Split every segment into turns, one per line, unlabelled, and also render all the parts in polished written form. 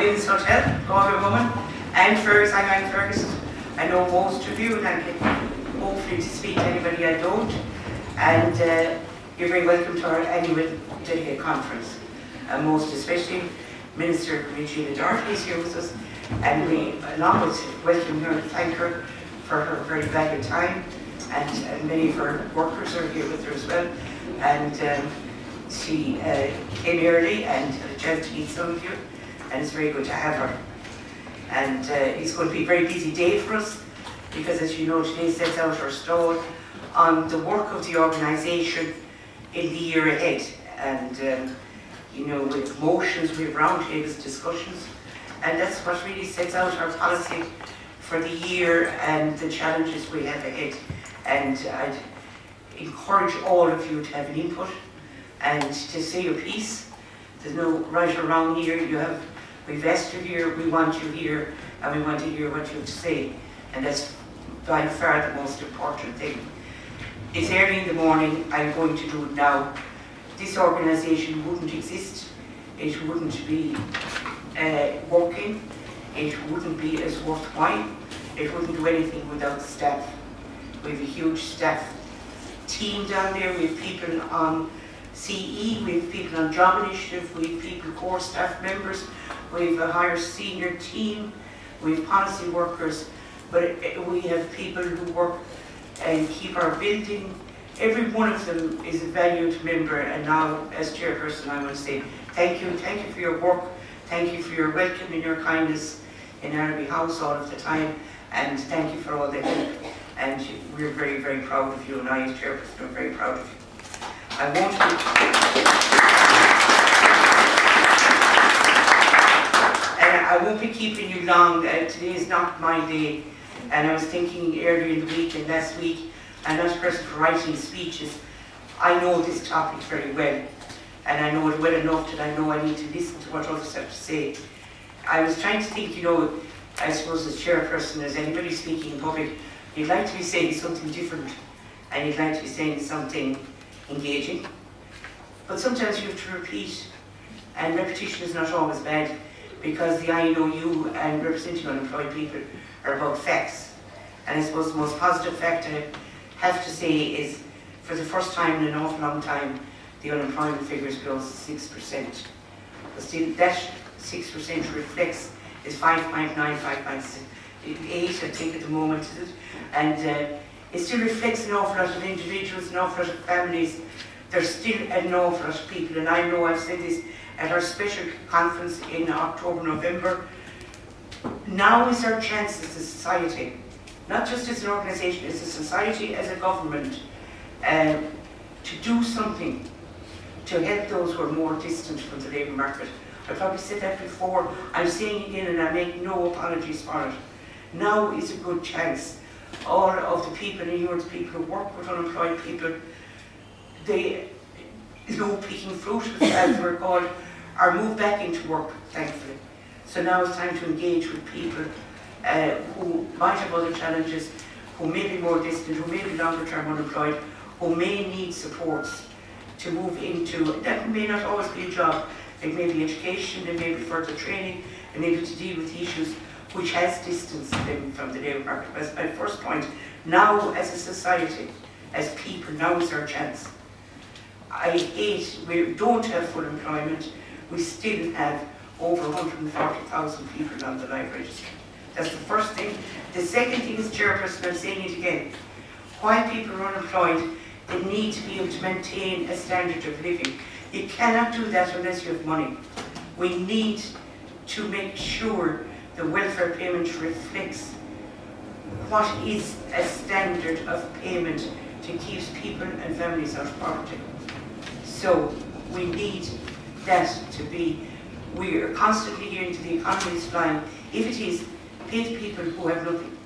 Women's Hotel, Galway Woman, and Fergus. I'm Fergus. I know most of you, and I can hopefully to speak to anybody I don't. And you're very welcome to our annual delegate conference. And most especially, Minister Regina Doherty is here with us, and we, along with welcome her, thank her for her very valuable time, and many of her workers are here with her as well. And she came early and had a chance to meet some of you, and it's very good to have her. And it's going to be a very busy day for us, because as you know, today sets out our stall on the work of the organisation in the year ahead. And you know, we have motions, we have roundtables, discussions, and that's what really sets out our policy for the year and the challenges we have ahead. And I'd encourage all of you to have an input and to say your piece. There's no right or wrong here. We've asked you here, we want you here, and we want to hear what you have to say. And that's by far the most important thing. It's early in the morning, I'm going to do it now. This organisation wouldn't exist, it wouldn't be working, it wouldn't be as worthwhile, it wouldn't do anything without staff. We have a huge staff team down there, we have people on CE, we have people on job initiative, we have people, core staff members, we have a higher senior team, we have policy workers, but we have people who work and keep our building. Every one of them is a valued member, and now as chairperson I want to say thank you for your work, thank you for your welcome and your kindness in Araby House all of the time, and thank you for all the help. And we're very, very proud of you, and I as chairperson am very proud of you. I won't be keeping you long. Today is not my day, and I was thinking earlier in the week and last week, I'm not a person for writing speeches. I know this topic very well, and I know it well enough that I know I need to listen to what others have to say. I was trying to think, you know, I suppose as chairperson, as anybody speaking in public, you'd like to be saying something different, and you'd like to be saying something engaging. But sometimes you have to repeat, and repetition is not always bad, because the INOU and representing unemployed people are about facts. And I suppose the most positive fact I have to say is, for the first time in an awful long time, the unemployment figure is below 6%. But still, that 6% reflects is 5.9, 5.8, I think at the moment, is it? And it still reflects an awful lot of individuals, an awful lot of families. There's still an awful lot of people, and I know I've said this at our special conference in October, November. Now is our chance as a society, not just as an organisation, as a society, as a government, to do something to help those who are more distant from the labour market. I've probably said that before, I'm saying again, and I make no apologies for it. Now is a good chance. All of the people, and the people who work with unemployed people, they low picking fruit, as we're called, are moved back into work, thankfully. So now it's time to engage with people who might have other challenges, who may be more distant, who may be longer term unemployed, who may need supports to move into, that may not always be a job, it may be education, it may be further training, it may be to deal with issues which has distanced them from the labour market. That's my first point. Now as a society, as people, now is our chance. I hate, we don't have full employment, we still have over 140,000 people on the live register. That's the first thing. The second thing is, chairperson, I'm saying it again, while people are unemployed, they need to be able to maintain a standard of living. You cannot do that unless you have money. We need to make sure the welfare payment reflects what is a standard of payment to keep people and families out of poverty. So we need that to be, we are constantly hearing to the economy is flying. If it is, pay to people who have nothing.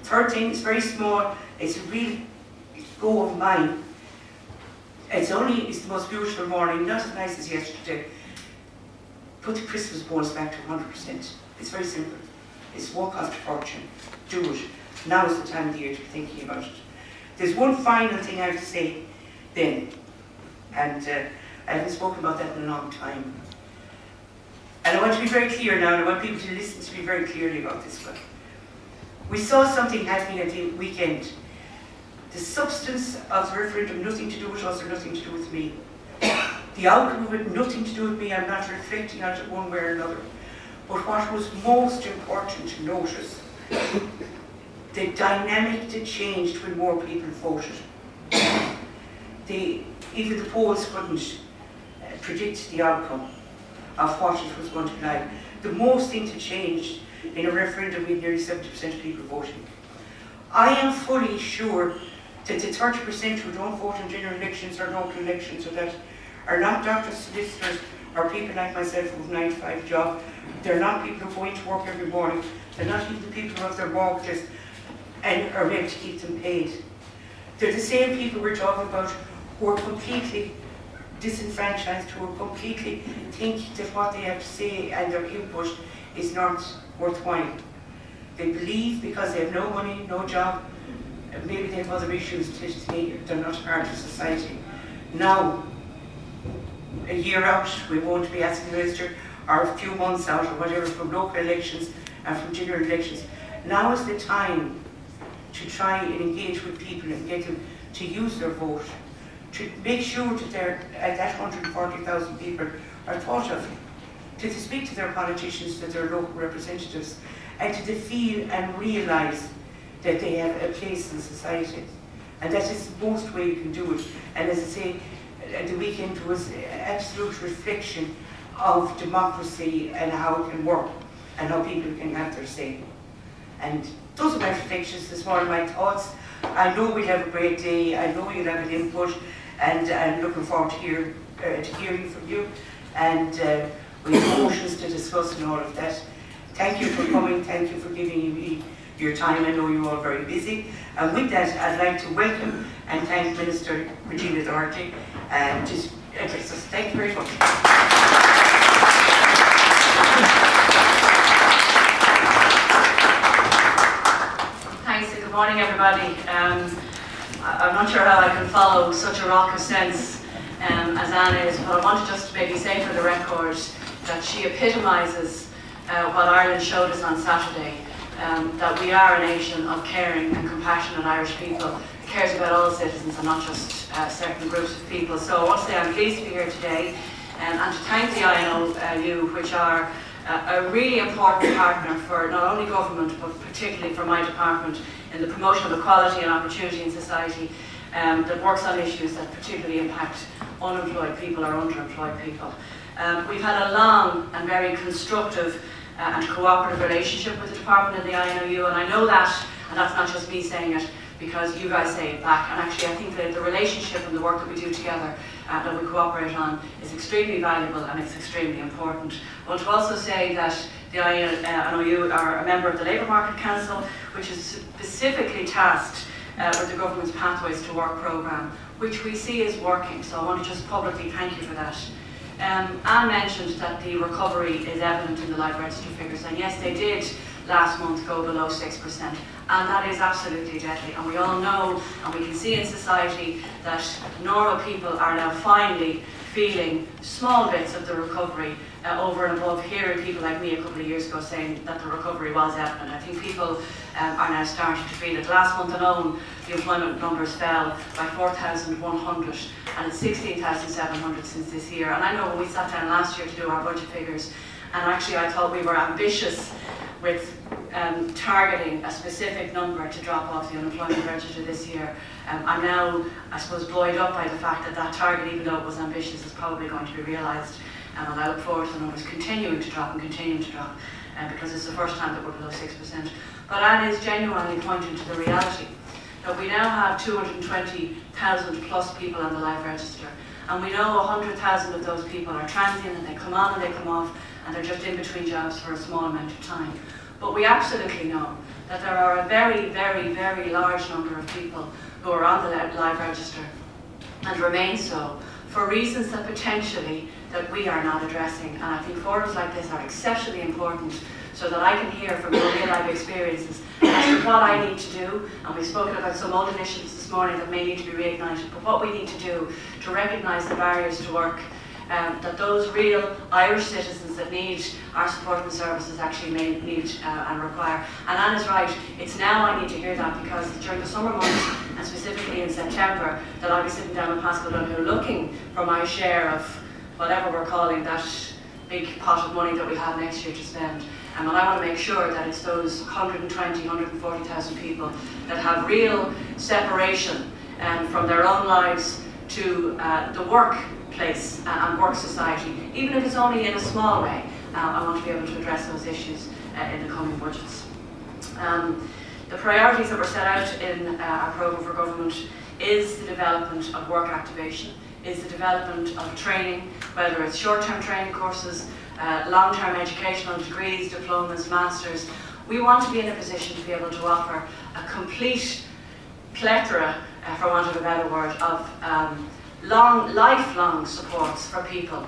Third thing, it's very small, it's a real go of mine. It's the most beautiful morning, not as nice as yesterday. Put the Christmas bonus back to 100%. It's very simple. It's won't cost a fortune. Do it. Now is the time of the year to be thinking about it. There's one final thing I have to say then, and I haven't spoken about that in a long time. And I want to be very clear now, and I want people to listen to me very clearly about this one. We saw something happening at the weekend. The substance of the referendum, nothing to do with us or nothing to do with me. The outcome of it, nothing to do with me. I'm not reflecting on it one way or another. But what was most important to notice, the dynamic that changed when more people voted. Even the polls couldn't predict the outcome of what it was going to be like. The most thing to change in a referendum with nearly 70% of people voting. I am fully sure that the 30% who don't vote in general elections or local elections, or that are not doctors, solicitors, or people like myself who have a 9-to-5 job. They're not people who go into work every morning. They're not even the people who have their mortgages and are able to keep them paid. They're the same people we're talking about who are completely disenfranchised, who are completely think that what they have to say and their input is not worthwhile. They believe because they have no money, no job, maybe they have other issues, they're not part of society. Now, a year out, we won't be asking the minister, or a few months out, or whatever, from local elections and from general elections. Now is the time to try and engage with people and get them to use their vote, to make sure that that 140,000 people are thought of, to speak to their politicians, to their local representatives, and to feel and realise that they have a place in society. And that is the most way you can do it. And as I say, the weekend was absolute reflection of democracy and how it can work and how people can have their say. And those are my reflections this morning, my thoughts. I know we'll have a great day. I know you'll have an input, and I'm looking forward to hearing from you. And we have motions to discuss and all of that. Thank you for coming. Thank you for giving me your time. I know you're all very busy. And with that, I'd like to welcome and thank Minister Regina Doherty to address us. Thank you very much.
Thanks, and good morning, everybody. I'm not sure how I can follow such a rock of sense as Anna is, but I want to just maybe say for the record that she epitomises what Ireland showed us on Saturday, that we are a nation of caring and compassionate Irish people who cares about all citizens and not just certain groups of people. So I want to say I'm pleased to be here today and to thank the INOU, which are a really important partner for not only government but particularly for my department in the promotion of equality and opportunity in society, that works on issues that particularly impact unemployed people or underemployed people. We've had a long and very constructive and cooperative relationship with the department and the INOU, and I know that, and that's not just me saying it, because you guys say it back. And actually I think that the relationship and the work that we do together that we cooperate on is extremely valuable and it's extremely important. I want to also say that the INOU are a member of the Labour Market Council, which is specifically tasked with the government's Pathways to Work programme, which we see is working. So I want to just publicly thank you for that. Anne mentioned that the recovery is evident in the live register figures, and yes, they did last month go below 6%, and that is absolutely deadly. And we all know, and we can see in society, that normal people are now finally feeling small bits of the recovery over and above hearing people like me a couple of years ago saying that the recovery was evident. I think people are now starting to feel it. Last month alone, the employment numbers fell by 4,100, and it's 16,700 since this year. And I know when we sat down last year to do our budget figures, and actually I thought we were ambitious with targeting a specific number to drop off the unemployment register this year. I'm now, I suppose, buoyed up by the fact that that target, even though it was ambitious, is probably going to be realised. And I look forward to the numbers continuing to drop and continuing to drop, because it's the first time that we're below 6%. But Anne is genuinely pointing to the reality that we now have 220,000 plus people on the live register, and we know 100,000 of those people are transient, and they come on and they come off, and they're just in between jobs for a small amount of time. But we absolutely know that there are a very, very, very large number of people who are on the live register and remain so for reasons that potentially that we are not addressing. And I think forums like this are exceptionally important so that I can hear from your real life experiences as to what I need to do. And we've spoken about some old initiatives this morning that may need to be reignited, but what we need to do to recognise the barriers to work that those real Irish citizens that need our support and services actually need and require. And Anna's right, it's now I need to hear that, because during the summer months, and specifically in September, that I'll be sitting down with Pascal Donoghue looking for my share of whatever we're calling that big pot of money that we have next year to spend. And I want to make sure that it's those 120, 140,000 people that have real separation from their own lives to the workplace and work society, even if it's only in a small way. I want to be able to address those issues in the coming budgets. The priorities that were set out in our programme for government is the development of work activation, is the development of training, whether it's short-term training courses, long-term educational degrees, diplomas, masters. We want to be in a position to be able to offer a complete plethora, for want of a better word, of lifelong supports for people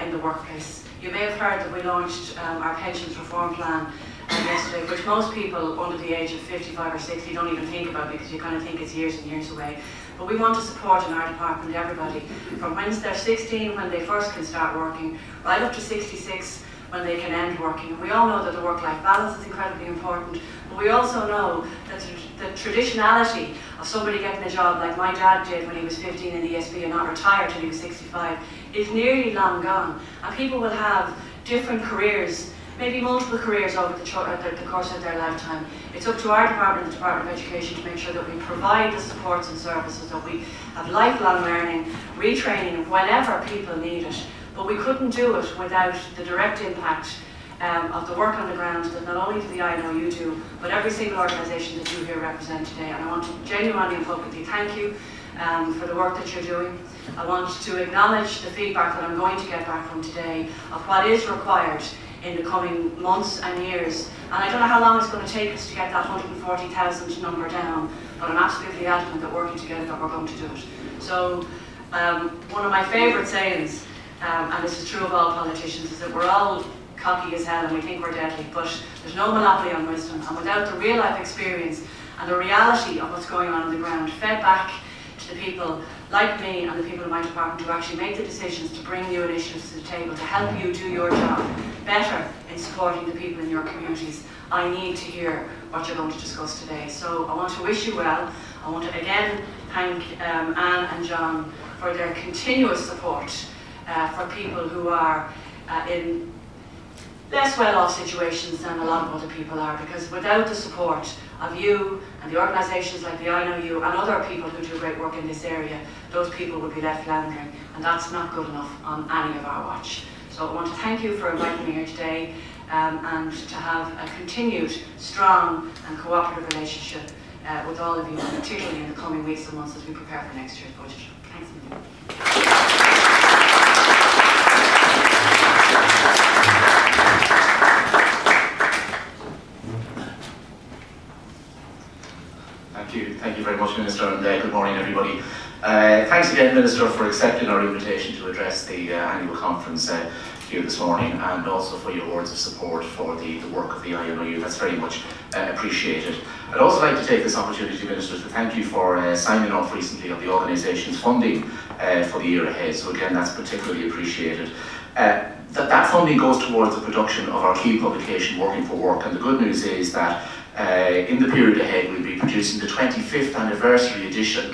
in the workplace. You may have heard that we launched our pensions reform plan yesterday, which most people under the age of 55 or 60 don't even think about, because you kind of think it's years and years away. But we want to support in our department everybody from when they're 16, when they first can start working, right up to 66 when they can end working. And we all know that the work-life balance is incredibly important, but we also know that the traditionality of somebody getting a job like my dad did when he was 15 in the ESB and not retired till he was 65 is nearly long gone. And people will have different careers, maybe multiple careers over the course of their lifetime. It's up to our department, the Department of Education, to make sure that we provide the supports and services, that we have lifelong learning, retraining whenever people need it. But we couldn't do it without the direct impact of the work on the ground that not only the INOU do, but every single organisation that you here represent today. And I want to genuinely and publicly thank you for the work that you're doing. I want to acknowledge the feedback that I'm going to get back from today of what is required in the coming months and years. And I don't know how long it's going to take us to get that 140,000 number down, but I'm absolutely adamant that working together that we're going to do it. So one of my favourite sayings, and this is true of all politicians, is that we're all cocky as hell and we think we're deadly, but there's no monopoly on wisdom, and without the real life experience and the reality of what's going on the ground fed back to the people like me and the people in my department who actually make the decisions to bring new initiatives to the table to help you do your job better in supporting the people in your communities, I need to hear what you're going to discuss today. So I want to wish you well. I want to again thank Anne and John for their continuous support for people who are in less well-off situations than a lot of other people are, because without the support of you and the organisations like the INOU and other people who do great work in this area, those people would be left floundering, and that's not good enough on any of our watch. So I want to thank you for inviting me here today and to have a continued strong and cooperative relationship with all of you, and particularly in the coming weeks and months as we prepare for next year's budget. Thanks a million.
Thank you very much, Minister, and good morning, everybody. Thanks again, Minister, for accepting our invitation to address the annual conference here this morning, and also for your words of support for the work of the INOU. That's very much appreciated. I'd also like to take this opportunity, Minister, to thank you for signing off recently on the organisation's funding for the year ahead. So again, that's particularly appreciated. That funding goes towards the production of our key publication, Working for Work, and the good news is that in the period ahead we'll be producing the 25th anniversary edition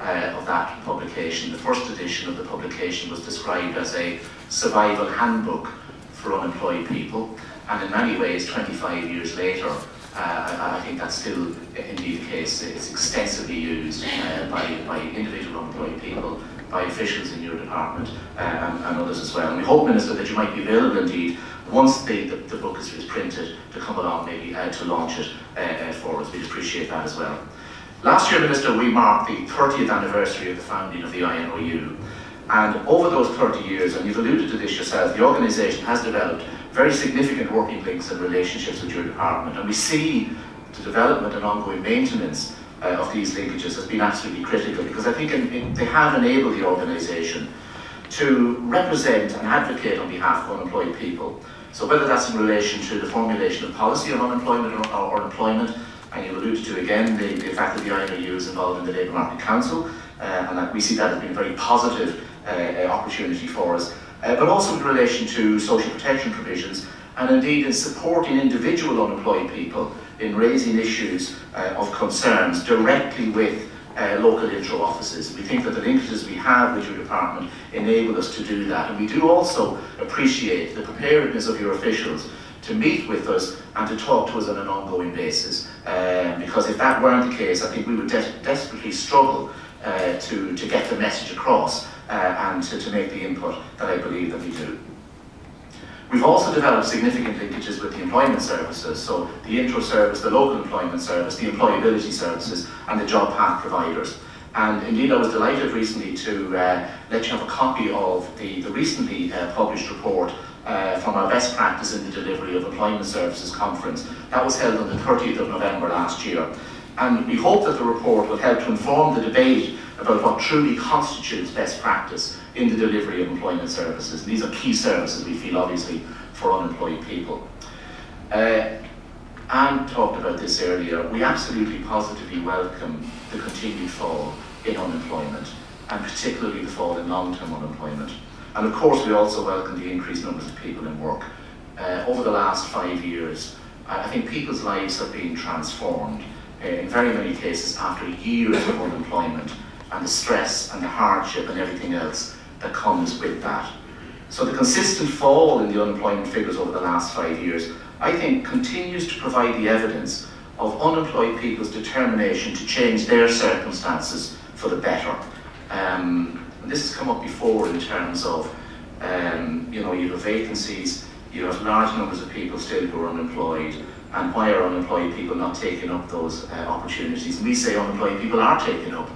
of that publication. The first edition of the publication was described as a survival handbook for unemployed people, and in many ways 25 years later I think that's still indeed the case. It's extensively used by individual unemployed people, by officials in your department and others as well. And we hope, Minister, that you might be available indeed once the book is printed to come along maybe to launch it for us. We'd appreciate that as well. Last year, Minister, we marked the 30th anniversary of the founding of the INOU. And over those 30 years, and you've alluded to this yourself, the organisation has developed very significant working links and relationships with your department. And we see the development and ongoing maintenance of these linkages has been absolutely critical, because I think they have enabled the organisation to represent and advocate on behalf of unemployed people. So whether that's in relation to the formulation of policy on unemployment or employment, and you alluded to again the fact that the INOU is involved in the Labour Market Council, and that we see that as being a very positive opportunity for us. but also in relation to social protection provisions, and indeed in supporting individual unemployed people in raising issues of concerns directly with local intro offices. We think that the linkages we have with your department enable us to do that, and we do also appreciate the preparedness of your officials to meet with us and to talk to us on an ongoing basis, because if that weren't the case, I think we would desperately struggle to get the message across and to make the input that I believe that we do. We've also developed significant linkages with the employment services, so the intro service, the local employment service, the employability services and the job path providers. And indeed I was delighted recently to let you have a copy of the recently published report from our best practice in the delivery of employment services conference. That was held on the 30th of November last year. And we hope that the report will help to inform the debate about what truly constitutes best practice in the delivery of employment services. And these are key services, we feel, obviously, for unemployed people. Anne talked about this earlier. We absolutely positively welcome the continued fall in unemployment, and particularly the fall in long-term unemployment. And of course, we also welcome the increased numbers of people in work. Over the last 5 years, I think people's lives have been transformed, in very many cases after years of unemployment, and the stress and the hardship and everything else that comes with that. So the consistent fall in the unemployment figures over the last 5 years, I think, continues to provide the evidence of unemployed people's determination to change their circumstances for the better. And this has come up before in terms of, you know, you have vacancies, you have large numbers of people still who are unemployed, and why are unemployed people not taking up those opportunities? And we say unemployed people are taking up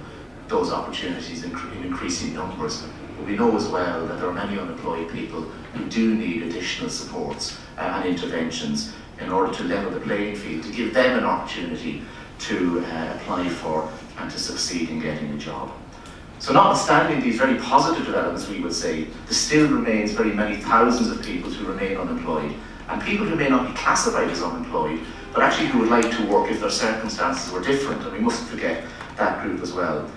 those opportunities in increasing numbers. But we know as well that there are many unemployed people who do need additional supports and interventions in order to level the playing field, to give them an opportunity to apply for and to succeed in getting a job. So notwithstanding these very positive developments, we would say, there still remains very many thousands of people who remain unemployed, and people who may not be classified as unemployed, but actually who would like to work if their circumstances were different, and we mustn't forget that group as well.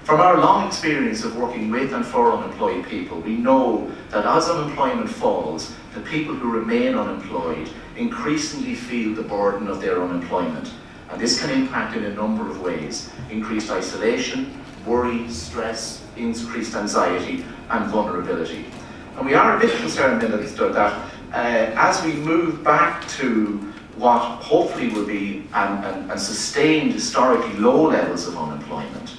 From our long experience of working with and for unemployed people, we know that as unemployment falls, the people who remain unemployed increasingly feel the burden of their unemployment. And this can impact in a number of ways: increased isolation, worry, stress, increased anxiety and vulnerability. And we are a bit concerned, Minister, that as we move back to what hopefully will be and sustained historically low levels of unemployment,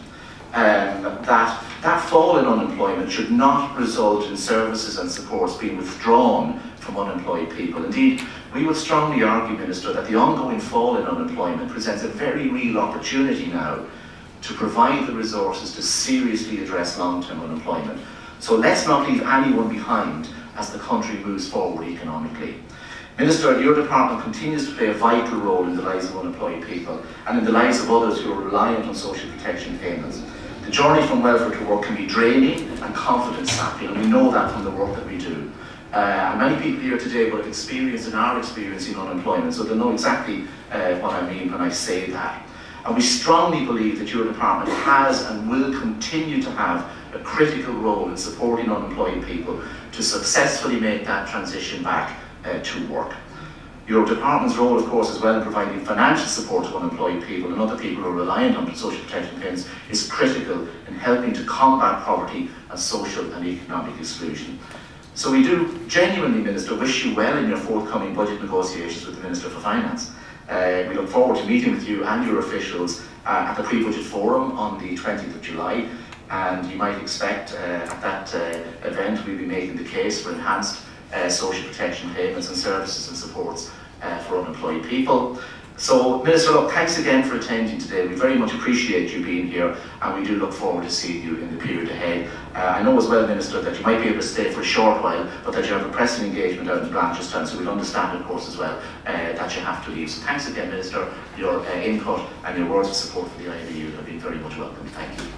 that fall in unemployment should not result in services and supports being withdrawn from unemployed people. Indeed, we would strongly argue, Minister, that the ongoing fall in unemployment presents a very real opportunity now to provide the resources to seriously address long-term unemployment. So let's not leave anyone behind as the country moves forward economically. Minister, your department continues to play a vital role in the lives of unemployed people and in the lives of others who are reliant on social protection payments. The journey from welfare to work can be draining and confidence sapping, and we know that from the work that we do. And many people here today will have experienced and are experiencing unemployment, so they'll know exactly what I mean when I say that. And we strongly believe that your department has and will continue to have a critical role in supporting unemployed people to successfully make that transition back to work. Your department's role, of course, as well in providing financial support to unemployed people and other people who are reliant on social protection payments is critical in helping to combat poverty and social and economic exclusion. So we do genuinely, Minister, wish you well in your forthcoming budget negotiations with the Minister for Finance. We look forward to meeting with you and your officials at the pre-budget forum on the 20th of July, and you might expect at that event we'll be making the case for enhanced social protection payments and services and supports for unemployed people. So, Minister, look, thanks again for attending today. We very much appreciate you being here, and we do look forward to seeing you in the period ahead. I know as well, Minister, that you might be able to stay for a short while, but that you have a pressing engagement out in Blanchardstown, so we'll understand, of course, as well, that you have to leave. So thanks again, Minister. Your input and your words of support for the INOU have been very much welcome. Thank you.